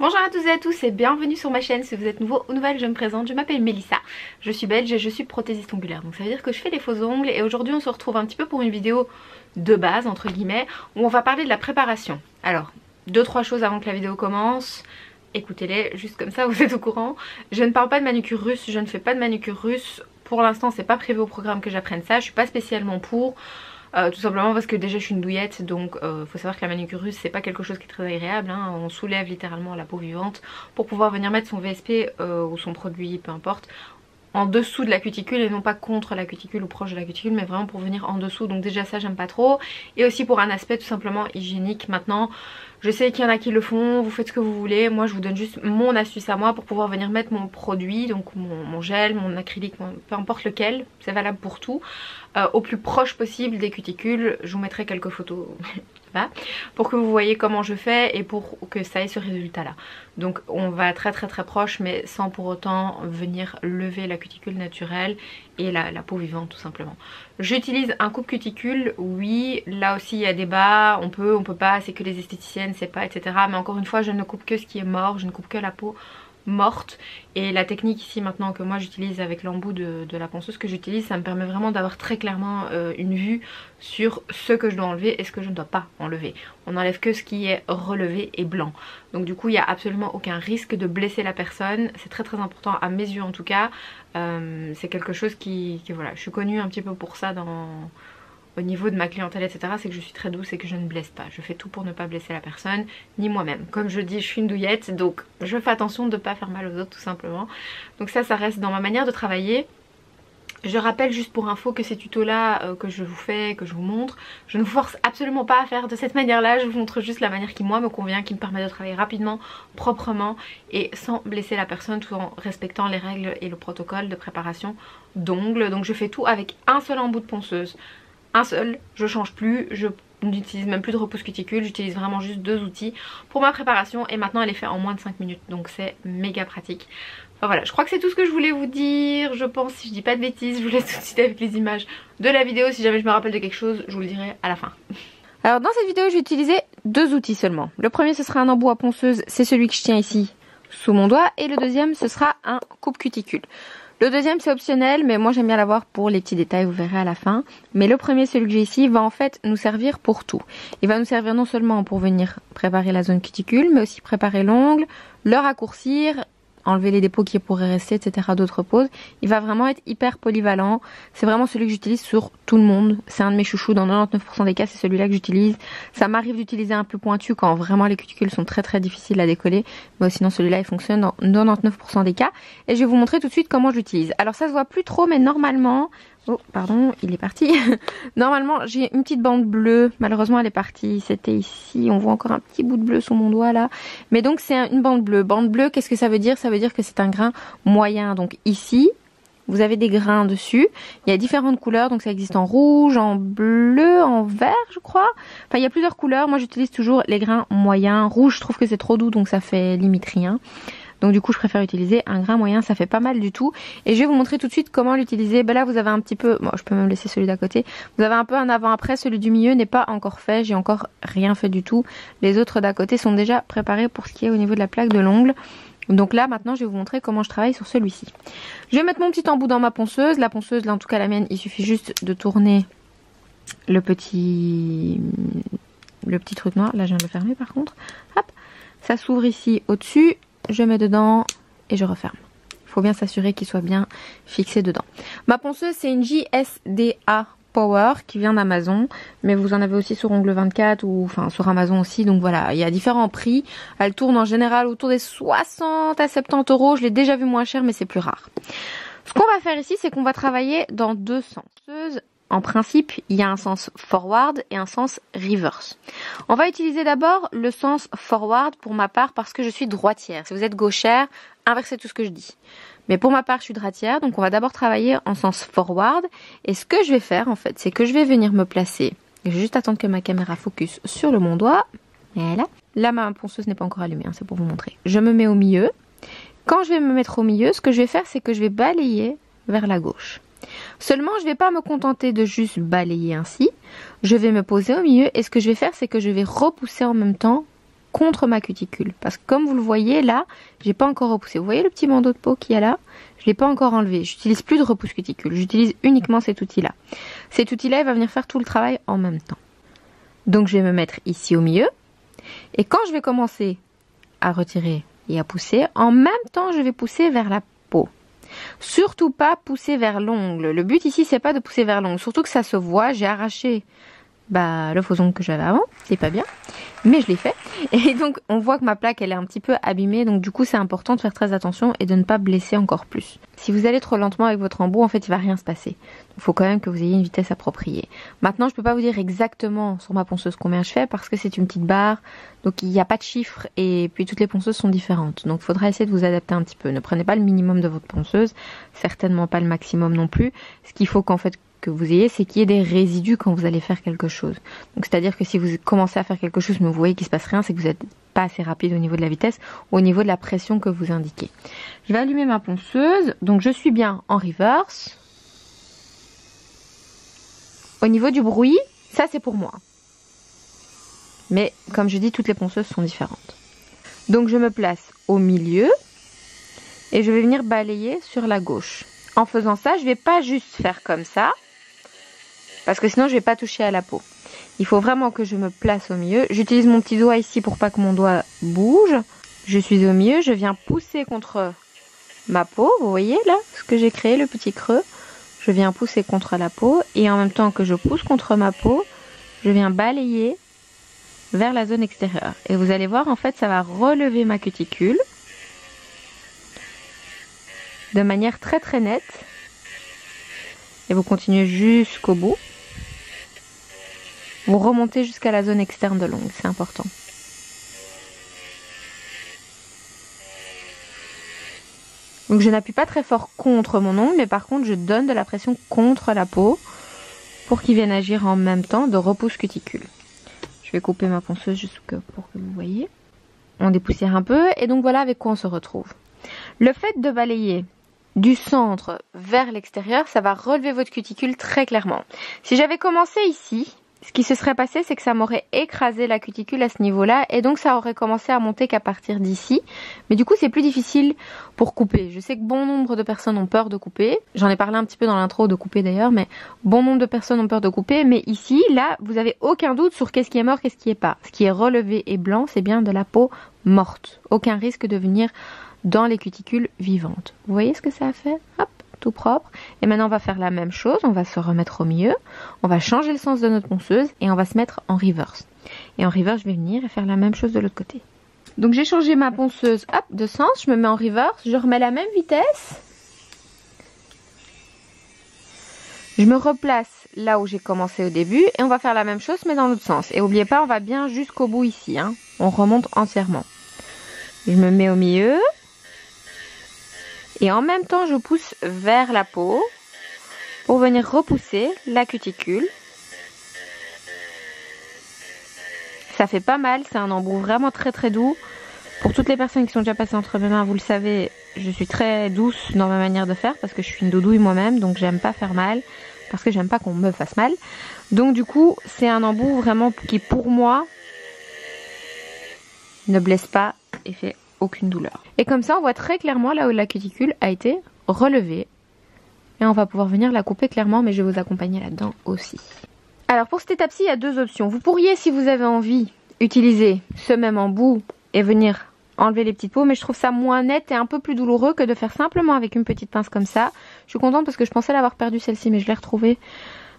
Bonjour à toutes et à tous et bienvenue sur ma chaîne. Si vous êtes nouveau ou nouvelle, je me présente, je m'appelle Mélissa, je suis belge et je suis prothésiste ongulaire. Donc ça veut dire que je fais les faux ongles et aujourd'hui on se retrouve un petit peu pour une vidéo de base entre guillemets où on va parler de la préparation. Alors, 2-3 choses avant que la vidéo commence. Écoutez-les, juste comme ça vous êtes au courant. Je ne parle pas de manucure russe, je ne fais pas de manucure russe. Pour l'instant c'est pas prévu au programme que j'apprenne ça, je suis pas spécialement pour. Tout simplement parce que déjà je suis une douillette, donc faut savoir que la manucure russe c'est pas quelque chose qui est très agréable, hein. On soulève littéralement la peau vivante pour pouvoir venir mettre son VSP ou son produit, peu importe, en dessous de la cuticule et non pas contre la cuticule ou proche de la cuticule, mais vraiment pour venir en dessous. Donc déjà ça j'aime pas trop, et aussi pour un aspect tout simplement hygiénique. Maintenant je sais qu'il y en a qui le font, vous faites ce que vous voulez, moi je vous donne juste mon astuce à moi pour pouvoir venir mettre mon produit, donc mon gel, mon acrylique, peu importe lequel, c'est valable pour tout, au plus proche possible des cuticules. Je vous mettrai quelques photos là pour que vous voyez comment je fais et pour que ça ait ce résultat là. Donc on va très proche, mais sans pour autant venir lever la cuticule naturelle et la peau vivante tout simplement. J'utilise un coupe cuticule, oui, là aussi il y a débat, on peut pas, c'est que les esthéticiennes, c'est pas, etc. Mais encore une fois je ne coupe que ce qui est mort, je ne coupe que la peau morte. Et la technique ici maintenant que moi j'utilise avec l'embout de la ponceuse que j'utilise, ça me permet vraiment d'avoir très clairement une vue sur ce que je dois enlever et ce que je ne dois pas enlever. On n'enlève que ce qui est relevé et blanc. Donc du coup il n'y a absolument aucun risque de blesser la personne. C'est très important à mes yeux en tout cas. C'est quelque chose qui voilà, je suis connue un petit peu pour ça au niveau de ma clientèle, etc. C'est que je suis très douce et que je ne blesse pas. Je fais tout pour ne pas blesser la personne, ni moi-même. Comme je dis, je suis une douillette, donc je fais attention de ne pas faire mal aux autres tout simplement. Donc ça reste dans ma manière de travailler. Je rappelle juste pour info que ces tutos là que je vous fais, que je vous montre, je ne vous force absolument pas à faire de cette manière là. Je vous montre juste la manière qui moi me convient, qui me permet de travailler rapidement, proprement et sans blesser la personne, tout en respectant les règles et le protocole de préparation d'ongles. Donc je fais tout avec un seul embout de ponceuse. Un seul, je change plus, je n'utilise même plus de repousse cuticule, j'utilise vraiment juste 2 outils pour ma préparation et maintenant elle est faite en moins de 5 minutes, donc c'est méga pratique. Enfin voilà, je crois que c'est tout ce que je voulais vous dire, je pense, si je dis pas de bêtises. Je vous laisse tout de suite avec les images de la vidéo. Si jamais je me rappelle de quelque chose, je vous le dirai à la fin. Alors dans cette vidéo je vais utiliser 2 outils seulement. Le premier ce sera un embout à ponceuse, c'est celui que je tiens ici sous mon doigt, et le deuxième ce sera un coupe cuticule. Le deuxième c'est optionnel, mais moi j'aime bien l'avoir pour les petits détails, vous verrez à la fin. Mais le premier, celui que j'ai ici, va en fait nous servir pour tout. Il va nous servir non seulement pour venir préparer la zone cuticule, mais aussi préparer l'ongle, le raccourcir, enlever les dépôts qui pourraient rester, etc. d'autres poses. Il va vraiment être hyper polyvalent. C'est vraiment celui que j'utilise sur tout le monde. C'est un de mes chouchous, dans 99% des cas c'est celui-là que j'utilise. Ça m'arrive d'utiliser un plus pointu quand vraiment les cuticules sont très difficiles à décoller. Mais sinon celui-là il fonctionne dans 99% des cas. Et je vais vous montrer tout de suite comment je l'utilise. Alors ça se voit plus trop, mais normalement... Oh pardon, il est parti. Normalement j'ai une petite bande bleue, malheureusement elle est partie, c'était ici, on voit encore un petit bout de bleu sur mon doigt là. Mais donc c'est une bande bleue. Bande bleue, qu'est-ce que ça veut dire? Ça veut dire que c'est un grain moyen. Donc ici vous avez des grains dessus, il y a différentes couleurs, donc ça existe en rouge, en bleu, en vert je crois. Enfin il y a plusieurs couleurs, moi j'utilise toujours les grains moyens. Rouge je trouve que c'est trop doux donc ça fait limite rien. Donc du coup je préfère utiliser un grain moyen, ça fait pas mal du tout. Et je vais vous montrer tout de suite comment l'utiliser. Ben là vous avez un petit peu, bon je peux même laisser celui d'à côté. Vous avez un peu un avant-après, celui du milieu n'est pas encore fait, j'ai encore rien fait du tout. Les autres d'à côté sont déjà préparés pour ce qui est au niveau de la plaque de l'ongle. Donc là maintenant je vais vous montrer comment je travaille sur celui-ci. Je vais mettre mon petit embout dans ma ponceuse. La ponceuse là en tout cas la mienne, il suffit juste de tourner le petit truc noir. Là je viens de le fermer par contre. Hop, ça s'ouvre ici au-dessus. Je mets dedans et je referme. Il faut bien s'assurer qu'il soit bien fixé dedans. Ma ponceuse c'est une JSDA Power qui vient d'Amazon, mais vous en avez aussi sur Ongle 24 ou enfin sur Amazon aussi. Donc voilà, il y a différents prix. Elle tourne en général autour des 60 à 70 euros. Je l'ai déjà vu moins cher, mais c'est plus rare. Ce qu'on va faire ici, c'est qu'on va travailler dans 2 sens. En principe, il y a un sens forward et un sens reverse. On va utiliser d'abord le sens forward pour ma part parce que je suis droitière. Si vous êtes gauchère, inversez tout ce que je dis. Mais pour ma part, je suis droitière, donc on va d'abord travailler en sens forward. Et ce que je vais faire en fait, c'est que je vais venir me placer. Je vais juste attendre que ma caméra focus sur le mon doigt. Voilà. Là, ma ponceuse n'est pas encore allumée, hein, c'est pour vous montrer. Je me mets au milieu. Quand je vais me mettre au milieu, ce que je vais faire, c'est que je vais balayer vers la gauche. Seulement je ne vais pas me contenter de juste balayer ainsi, je vais me poser au milieu et ce que je vais faire c'est que je vais repousser en même temps contre ma cuticule. Parce que comme vous le voyez là, j'ai pas encore repoussé. Vous voyez le petit bandeau de peau qu'il y a là? Je l'ai pas encore enlevé. J'utilise plus de repousse cuticule. J'utilise uniquement cet outil-là. Cet outil-là, il va venir faire tout le travail en même temps. Donc je vais me mettre ici au milieu. Et quand je vais commencer à retirer et à pousser, en même temps, je vais pousser vers la peau. Surtout pas pousser vers l'ongle. Le but ici, c'est pas de pousser vers l'ongle. Surtout que ça se voit, j'ai arraché le faux ongle que j'avais avant. C'est pas bien, mais je l'ai fait. Et donc, on voit que ma plaque, elle est un petit peu abîmée. Donc, du coup, c'est important de faire très attention et de ne pas blesser encore plus. Si vous allez trop lentement avec votre embout, en fait, il va rien se passer. Il faut quand même que vous ayez une vitesse appropriée. Maintenant, je peux pas vous dire exactement sur ma ponceuse combien je fais parce que c'est une petite barre. Donc, il n'y a pas de chiffre et puis toutes les ponceuses sont différentes. Donc, il faudra essayer de vous adapter un petit peu. Ne prenez pas le minimum de votre ponceuse. Certainement pas le maximum non plus. Ce qu'il faut qu'en fait que vous ayez, c'est qu'il y ait des résidus quand vous allez faire quelque chose. Donc c'est-à-dire que si vous commencez à faire quelque chose mais vous voyez qu'il se passe rien, c'est que vous n'êtes pas assez rapide au niveau de la vitesse ou au niveau de la pression que vous indiquez. Je vais allumer ma ponceuse, donc je suis bien en reverse. Au niveau du bruit, ça c'est pour moi. Mais comme je dis, toutes les ponceuses sont différentes. Donc je me place au milieu et je vais venir balayer sur la gauche. En faisant ça, je ne vais pas juste faire comme ça, parce que sinon je ne vais pas toucher à la peau. Il faut vraiment que je me place au milieu. J'utilise mon petit doigt ici pour pas que mon doigt bouge. Je suis au milieu, je viens pousser contre ma peau. Vous voyez là ce que j'ai créé, le petit creux. Je viens pousser contre la peau et en même temps que je pousse contre ma peau, je viens balayer vers la zone extérieure. Et vous allez voir, en fait, ça va relever ma cuticule de manière très très nette. Et vous continuez jusqu'au bout. Vous remontez jusqu'à la zone externe de l'ongle, c'est important. Donc je n'appuie pas très fort contre mon ongle, mais par contre je donne de la pression contre la peau pour qu'il vienne agir en même temps de repousse cuticule. Je vais couper ma ponceuse juste pour que vous voyez. On dépoussière un peu et donc voilà avec quoi on se retrouve. Le fait de balayer du centre vers l'extérieur, ça va relever votre cuticule très clairement. Si j'avais commencé ici, ce qui se serait passé, c'est que ça m'aurait écrasé la cuticule à ce niveau-là et donc ça aurait commencé à monter qu'à partir d'ici. Mais du coup, c'est plus difficile pour couper. Je sais que bon nombre de personnes ont peur de couper. J'en ai parlé un petit peu dans l'intro de couper d'ailleurs, mais bon nombre de personnes ont peur de couper. Mais ici, là, vous avez aucun doute sur qu'est-ce qui est mort, qu'est-ce qui est pas. Ce qui est relevé et blanc, c'est bien de la peau morte. Aucun risque de venir dans les cuticules vivantes. Vous voyez ce que ça a fait? Hop, tout propre. Et maintenant on va faire la même chose, on va se remettre au milieu, on va changer le sens de notre ponceuse et on va se mettre en reverse. Et en reverse, je vais venir et faire la même chose de l'autre côté. Donc j'ai changé ma ponceuse, hop, de sens, je me mets en reverse, je remets la même vitesse. Je me replace là où j'ai commencé au début et on va faire la même chose mais dans l'autre sens. Et n'oubliez pas, on va bien jusqu'au bout ici, hein. On remonte entièrement. Je me mets au milieu. Et en même temps, je pousse vers la peau pour venir repousser la cuticule. Ça fait pas mal, c'est un embout vraiment très très doux. Pour toutes les personnes qui sont déjà passées entre mes mains, vous le savez, je suis très douce dans ma manière de faire parce que je suis une doudouille moi-même, donc j'aime pas faire mal, parce que j'aime pas qu'on me fasse mal. Donc du coup, c'est un embout vraiment qui pour moi ne blesse pas et fait aucune douleur. Et comme ça, on voit très clairement là où la cuticule a été relevée. Et on va pouvoir venir la couper clairement, mais je vais vous accompagner là-dedans aussi. Alors pour cette étape-ci, il y a deux options. Vous pourriez, si vous avez envie, utiliser ce même embout et venir enlever les petites peaux, mais je trouve ça moins net et un peu plus douloureux que de faire simplement avec une petite pince comme ça. Je suis contente parce que je pensais l'avoir perdue celle-ci, mais je l'ai retrouvée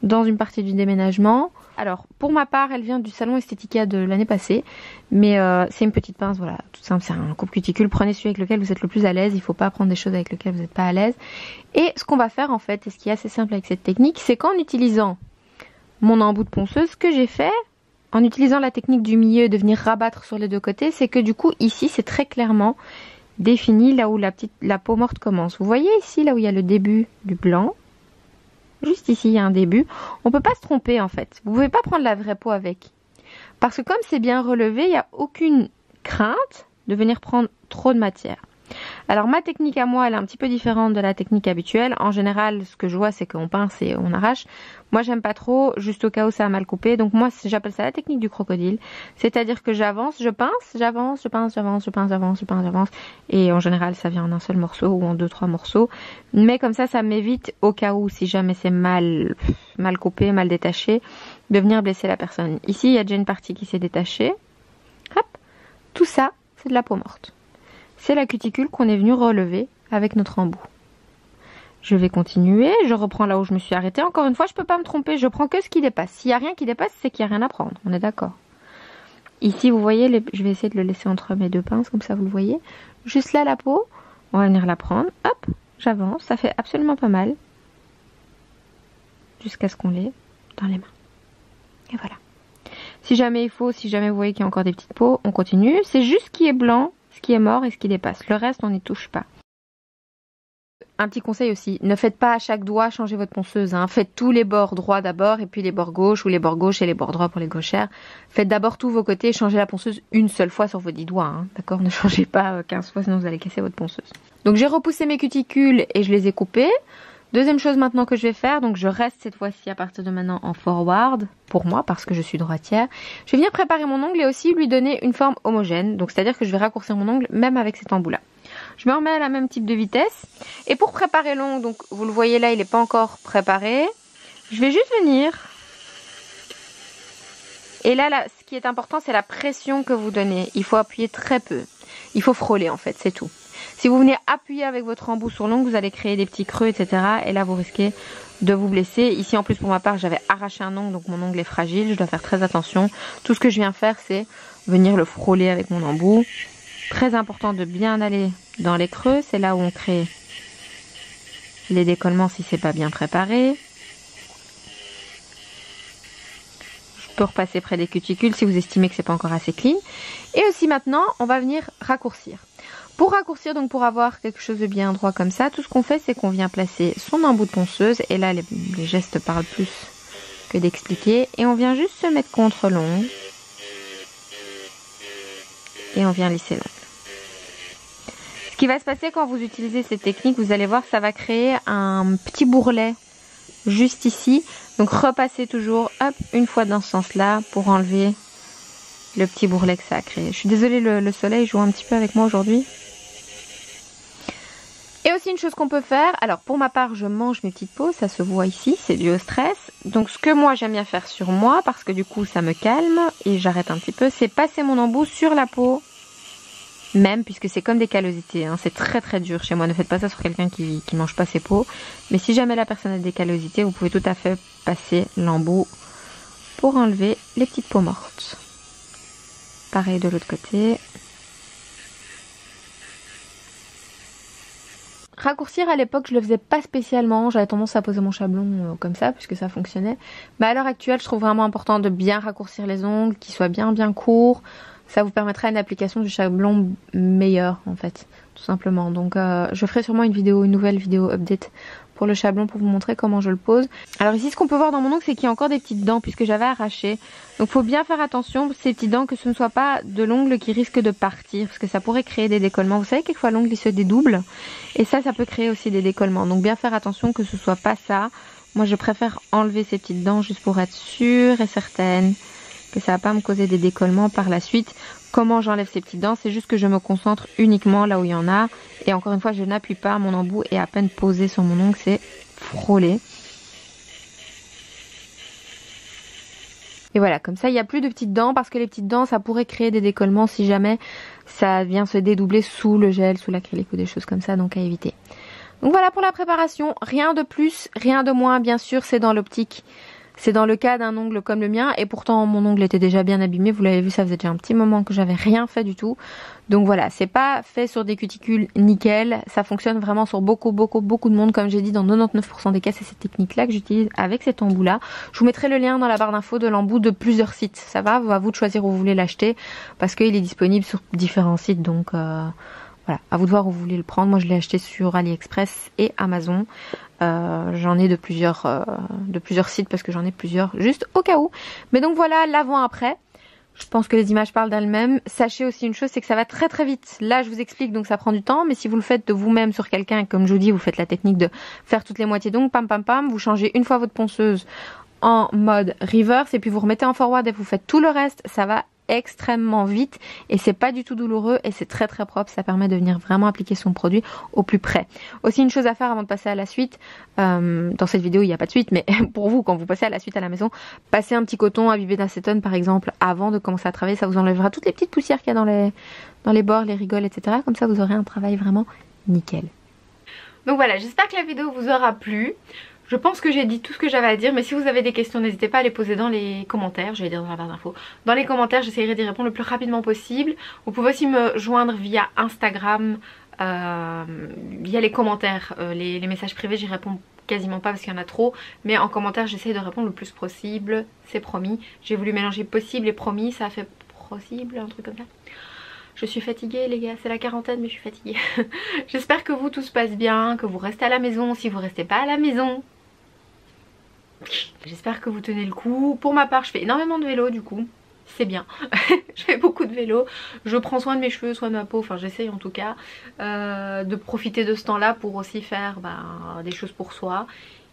dans une partie du déménagement. Alors pour ma part, elle vient du salon Estetica de l'année passée, mais c'est une petite pince, voilà, tout simple, c'est un coupe cuticule. Prenez celui avec lequel vous êtes le plus à l'aise, il ne faut pas prendre des choses avec lesquelles vous n'êtes pas à l'aise. Et ce qu'on va faire en fait, et ce qui est assez simple avec cette technique, c'est qu'en utilisant mon embout de ponceuse, ce que j'ai fait, en utilisant la technique du milieu de venir rabattre sur les deux côtés, c'est que du coup ici c'est très clairement défini là où la peau morte commence. Vous voyez ici là où il y a le début du blanc. Juste ici, il y a un début. On ne peut pas se tromper en fait. Vous ne pouvez pas prendre la vraie peau avec. Parce que comme c'est bien relevé, il n'y a aucune crainte de venir prendre trop de matière. Alors ma technique à moi, elle est un petit peu différente de la technique habituelle. En général, ce que je vois, c'est qu'on pince et on arrache. Moi, j'aime pas trop, juste au cas où ça a mal coupé. Donc moi, j'appelle ça la technique du crocodile. C'est-à-dire que j'avance, je pince, j'avance, je pince, j'avance, je pince, j'avance, je pince, j'avance. Et en général, ça vient en un seul morceau ou en 2-3 morceaux. Mais comme ça m'évite, au cas où, si jamais c'est mal coupé, mal détaché, de venir blesser la personne. Ici, il y a déjà une partie qui s'est détachée. Hop, tout ça, c'est de la peau morte. C'est la cuticule qu'on est venu relever avec notre embout. Je vais continuer, je reprends là où je me suis arrêtée. Encore une fois, je ne peux pas me tromper, je prends que ce qui dépasse. S'il n'y a rien qui dépasse, c'est qu'il n'y a rien à prendre, on est d'accord. Ici, vous voyez, je vais essayer de le laisser entre mes deux pinces, comme ça vous le voyez. Juste là, la peau, on va venir la prendre. Hop, j'avance, ça fait absolument pas mal. Jusqu'à ce qu'on l'ait dans les mains. Et voilà. Si jamais il faut, si jamais vous voyez qu'il y a encore des petites peaux, on continue. C'est juste ce qui est blanc, ce qui est mort et ce qui dépasse. Le reste, on n'y touche pas. Un petit conseil aussi, ne faites pas à chaque doigt changer votre ponceuse. Hein. Faites tous les bords droits d'abord et puis les bords gauches ou les bords gauches et les bords droits pour les gauchères. Faites d'abord tous vos côtés et changez la ponceuse une seule fois sur vos 10 doigts. Hein. D'accord, ne changez pas 15 fois sinon vous allez casser votre ponceuse. Donc j'ai repoussé mes cuticules et je les ai coupées. Deuxième chose maintenant que je vais faire, donc je reste cette fois-ci à partir de maintenant en forward, pour moi, parce que je suis droitière. Je vais venir préparer mon ongle et aussi lui donner une forme homogène, donc c'est-à-dire que je vais raccourcir mon ongle même avec cet embout-là. Je me remets à la même type de vitesse, et pour préparer l'ongle, donc vous le voyez là, il n'est pas encore préparé, je vais juste venir, et là, ce qui est important, c'est la pression que vous donnez. Il faut appuyer très peu, il faut frôler en fait, c'est tout. Si vous venez appuyer avec votre embout sur l'ongle, vous allez créer des petits creux, etc. Et là, vous risquez de vous blesser. Ici, en plus, pour ma part, j'avais arraché un ongle, donc mon ongle est fragile. Je dois faire très attention. Tout ce que je viens faire, c'est venir le frôler avec mon embout. Très important de bien aller dans les creux. C'est là où on crée les décollements si c'est pas bien préparé. Je peux repasser près des cuticules si vous estimez que c'est pas encore assez clean. Et aussi maintenant, on va venir raccourcir. Pour raccourcir, donc pour avoir quelque chose de bien droit comme ça, tout ce qu'on fait, c'est qu'on vient placer son embout de ponceuse. Et là, les gestes parlent plus que d'expliquer. Et on vient juste se mettre contre l'ongle. Et on vient lisser l'ongle. Ce qui va se passer quand vous utilisez cette technique, vous allez voir, ça va créer un petit bourrelet juste ici. Donc repassez toujours, hop, une fois dans ce sens-là pour enlever le petit bourrelet que ça a créé. Je suis désolée, le soleil joue un petit peu avec moi aujourd'hui. Et aussi une chose qu'on peut faire, alors pour ma part je mange mes petites peaux, ça se voit ici, c'est dû au stress. Donc ce que moi j'aime bien faire sur moi, parce que du coup ça me calme et j'arrête un petit peu, c'est passer mon embout sur la peau. Même, puisque c'est comme des callosités, hein. C'est très très dur chez moi, ne faites pas ça sur quelqu'un qui mange pas ses peaux. Mais si jamais la personne a des callosités, vous pouvez tout à fait passer l'embout pour enlever les petites peaux mortes. Pareil de l'autre côté. Raccourcir à l'époque je le faisais pas spécialement, j'avais tendance à poser mon chablon comme ça puisque ça fonctionnait. Mais à l'heure actuelle je trouve vraiment important de bien raccourcir les ongles, qu'ils soient bien courts. Ça vous permettra une application du chablon meilleure en fait, tout simplement. Donc je ferai sûrement une nouvelle vidéo update pour le chablon pour vous montrer comment je le pose. Alors ici ce qu'on peut voir dans mon ongle c'est qu'il y a encore des petites dents puisque j'avais arraché. Donc il faut bien faire attention ces petites dents que ce ne soit pas de l'ongle qui risque de partir parce que ça pourrait créer des décollements. Vous savez quelquefois l'ongle il se dédouble et ça peut créer aussi des décollements. Donc bien faire attention que ce soit pas ça. Moi je préfère enlever ces petites dents juste pour être sûre et certaine que ça va pas me causer des décollements par la suite. Comment j'enlève ces petites dents? C'est juste que je me concentre uniquement là où il y en a. Et encore une fois, je n'appuie pas, mon embout est à peine posé sur mon ongle, c'est frôler. Et voilà, comme ça, il n'y a plus de petites dents parce que les petites dents, ça pourrait créer des décollements si jamais ça vient se dédoubler sous le gel, sous l'acrylique ou des choses comme ça, donc à éviter. Donc voilà pour la préparation, rien de plus, rien de moins, bien sûr, c'est dans l'optique. C'est dans le cas d'un ongle comme le mien et pourtant mon ongle était déjà bien abîmé, vous l'avez vu, ça faisait déjà un petit moment que j'avais rien fait du tout. Donc voilà, c'est pas fait sur des cuticules nickel, ça fonctionne vraiment sur beaucoup de monde, comme j'ai dit dans 99% des cas, c'est cette technique là que j'utilise avec cet embout là. Je vous mettrai le lien dans la barre d'infos de l'embout de plusieurs sites, ça va, à vous de choisir où vous voulez l'acheter parce qu'il est disponible sur différents sites donc voilà, à vous de voir où vous voulez le prendre. Moi je l'ai acheté sur AliExpress et Amazon. J'en ai de plusieurs sites parce que j'en ai plusieurs juste au cas où. Mais donc voilà l'avant-après. Je pense que les images parlent d'elles-mêmes. Sachez aussi une chose, c'est que ça va très très vite. Là, je vous explique, donc ça prend du temps, mais si vous le faites de vous-même sur quelqu'un, comme je vous dis, vous faites la technique de faire toutes les moitiés d'ongles, pam pam pam, vous changez une fois votre ponceuse en mode reverse et puis vous remettez en forward et vous faites tout le reste, ça va extrêmement vite et c'est pas du tout douloureux et c'est très très propre, ça permet de venir vraiment appliquer son produit au plus près. Aussi une chose à faire avant de passer à la suite, dans cette vidéo il n'y a pas de suite, mais pour vous quand vous passez à la suite à la maison, passez un petit coton imbibé d'acétone par exemple avant de commencer à travailler, ça vous enlèvera toutes les petites poussières qu'il y a dans les bords, les rigoles, etc. Comme ça vous aurez un travail vraiment nickel. Donc voilà, j'espère que la vidéo vous aura plu. Je pense que j'ai dit tout ce que j'avais à dire, mais si vous avez des questions, n'hésitez pas à les poser dans les commentaires. Je vais dire dans la barre d'infos. Dans les commentaires, j'essaierai d'y répondre le plus rapidement possible. Vous pouvez aussi me joindre via Instagram, via les commentaires. Les messages privés, j'y réponds quasiment pas parce qu'il y en a trop. Mais en commentaire, j'essaie de répondre le plus possible. C'est promis. J'ai voulu mélanger possible et promis. Ça a fait possible, un truc comme ça. Je suis fatiguée les gars, c'est la quarantaine mais je suis fatiguée. J'espère que vous tout se passe bien, que vous restez à la maison. Si vous restez pas à la maison, j'espère que vous tenez le coup. Pour ma part je fais énormément de vélo du coup, c'est bien. Je fais beaucoup de vélo, je prends soin de mes cheveux, soin de ma peau, enfin j'essaye en tout cas de profiter de ce temps là pour aussi faire des choses pour soi.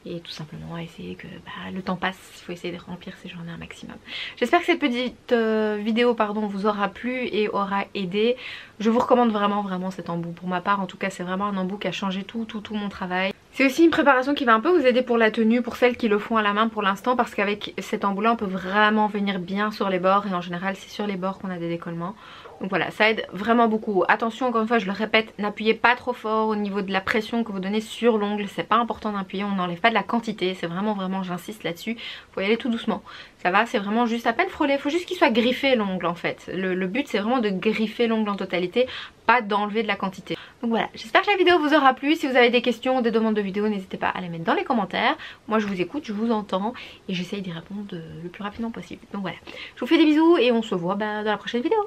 Et tout simplement essayer que le temps passe, il faut essayer de remplir ses journées un maximum. J'espère que cette petite vidéo vous aura plu et aura aidé. Je vous recommande vraiment cet embout. Pour ma part en tout cas c'est vraiment un embout qui a changé tout mon travail. C'est aussi une préparation qui va un peu vous aider pour la tenue, pour celles qui le font à la main pour l'instant, parce qu'avec cet embout là on peut vraiment venir bien sur les bords et en général c'est sur les bords qu'on a des décollements. Donc voilà, ça aide vraiment beaucoup. Attention, encore une fois je le répète, n'appuyez pas trop fort au niveau de la pression que vous donnez sur l'ongle. C'est pas important d'appuyer, on n'enlève pas de la quantité. C'est vraiment j'insiste là-dessus. Faut y aller tout doucement. Ça va, c'est vraiment juste à peine frôler. Il faut juste qu'il soit griffé l'ongle en fait. Le but c'est vraiment de griffer l'ongle en totalité, pas d'enlever de la quantité. Donc voilà, j'espère que la vidéo vous aura plu. Si vous avez des questions ou des demandes de vidéos, n'hésitez pas à les mettre dans les commentaires. Moi je vous écoute, je vous entends et j'essaye d'y répondre le plus rapidement possible. Donc voilà, je vous fais des bisous et on se voit dans la prochaine vidéo.